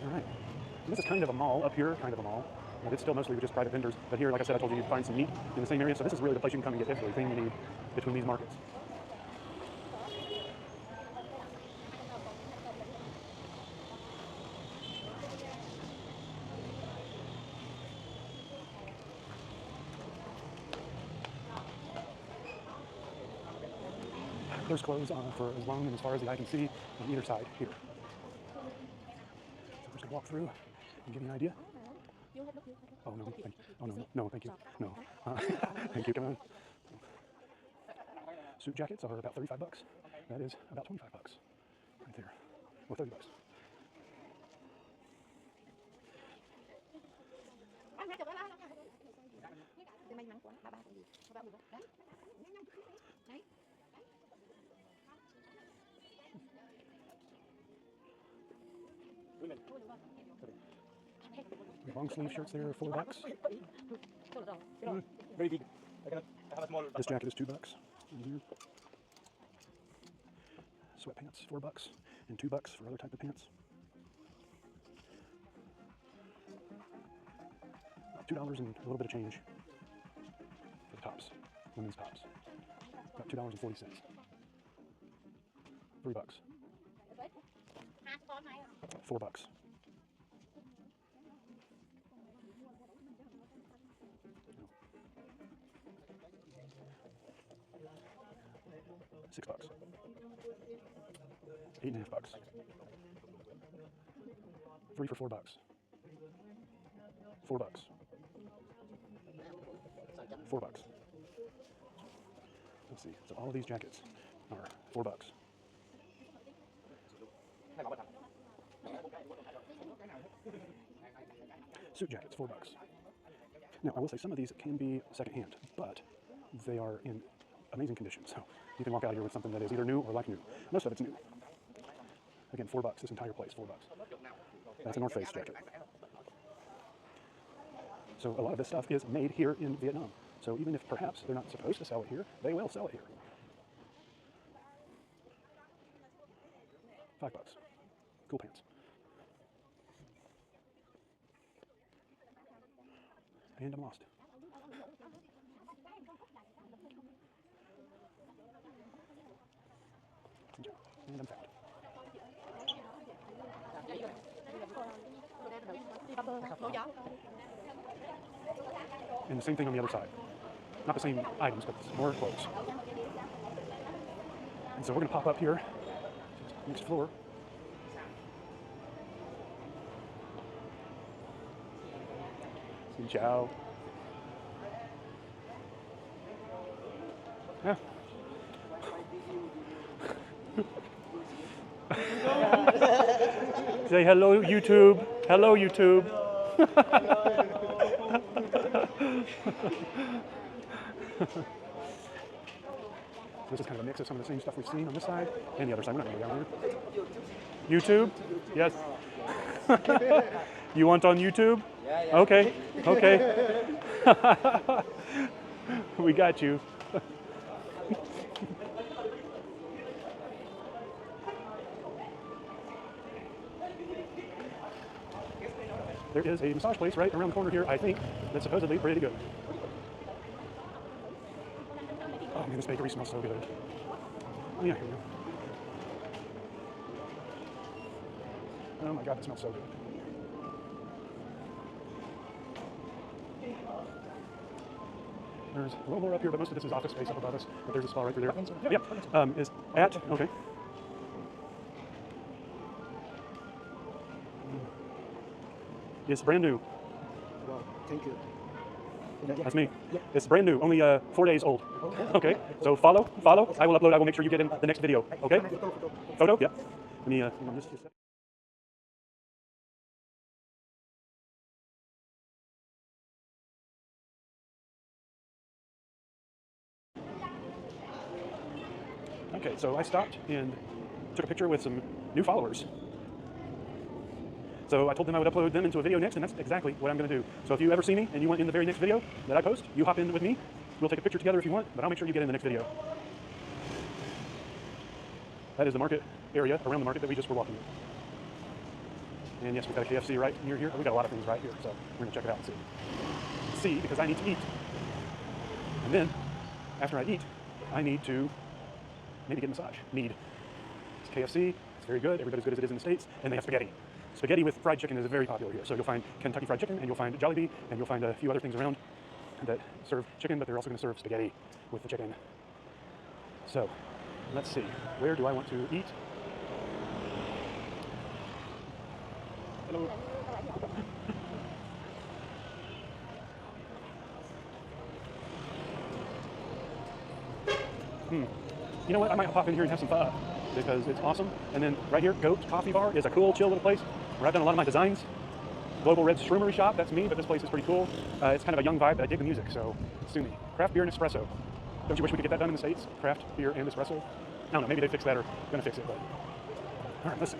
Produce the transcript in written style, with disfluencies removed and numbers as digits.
All right. And this is kind of a mall up here, kind of a mall. And it's still mostly just private vendors. But here, like I said, I told you, you'd find some meat in the same area. So this is really the place you can come and get everything you need between these markets. There's clothes for as long and as far as the eye can see on either side here. So I'm just going to walk through and give you an idea. Oh, no, thank you. Oh, no, no, thank you. No. Thank you, come on. Suit jackets are about 35 bucks. That is about 25 bucks right there. Or 30 bucks. Long sleeve shirts there are 4 bucks. Very big. I have a small. This jacket is 2 bucks. Sweatpants, 4 bucks, and 2 bucks for other type of pants. $2 and a little bit of change for the tops, women's tops. About $2.40. 3 bucks. 4 bucks. $6. 8.5 bucks. 3 for 4 bucks. 4 bucks. 4 bucks. Let's see. So all of these jackets are 4 bucks. Suit jackets, 4 bucks. Now, I will say some of these can be secondhand, but they are in amazing condition. So you can walk out here with something that is either new or like new. Most of it's new. Again, 4 bucks. This entire place, 4 bucks. That's a North Face jacket. So a lot of this stuff is made here in Vietnam. So even if perhaps they're not supposed to sell it here, they will sell it here. 5 bucks. Cool pants. And I'm lost. And I'm found. And the same thing on the other side. Not the same items, but more clothes. And so we're going to pop up here, next floor. Xin chào. Yeah. Say hello, YouTube. Hello, YouTube. This is kind of a mix of some of the same stuff we've seen on this side and the other side. We're not going to go down here. YouTube? Yes. You want on YouTube? Yeah. Okay. Okay. We got you. There is a massage place right around the corner here, I think, that's supposedly pretty good. Oh man, this bakery smells so good. Oh yeah, here we go. Oh my god, it smells so good. There's a little more up here, but most of this is office space up above us. But there's a spa right through there. Yep. Is at, okay. It's brand new. Wow, thank you. That's me. It's brand new, only 4 days old. Okay, so follow. I will upload, I will make sure you get in the next video. Okay? Photo? Yeah. Let me just Okay, so I stopped and took a picture with some new followers. So I told them I would upload them into a video next, and that's exactly what I'm going to do. So if you ever see me and you want in the very next video that I post, you hop in with me. We'll take a picture together if you want, but I'll make sure you get in the next video. That is the market area around the market that we just were walking in. And yes, we've got a KFC right near here. We've got a lot of things right here, so we're gonna check it out and see. See, because I need to eat. And then, after I eat, I need to maybe get a massage. It's KFC, it's very good, every bit as good as it is in the States, and they have spaghetti. Spaghetti with fried chicken is very popular here. So you'll find Kentucky Fried Chicken, and you'll find Jollibee, and you'll find a few other things around that serve chicken, but they're also gonna serve spaghetti with the chicken. So, let's see, where do I want to eat? Hello. You know what? I might pop in here and have some pho because it's awesome. And then right here, Goat Coffee Bar is a cool, chill little place where I've done a lot of my designs. Global Red Shroomery Shop, that's me, but this place is pretty cool. It's kind of a young vibe, but I dig the music, so sue me. Craft beer and espresso. Don't you wish we could get that done in the States? Craft beer and espresso? I don't know, maybe they fix that or gonna fix it, but all right, let's see.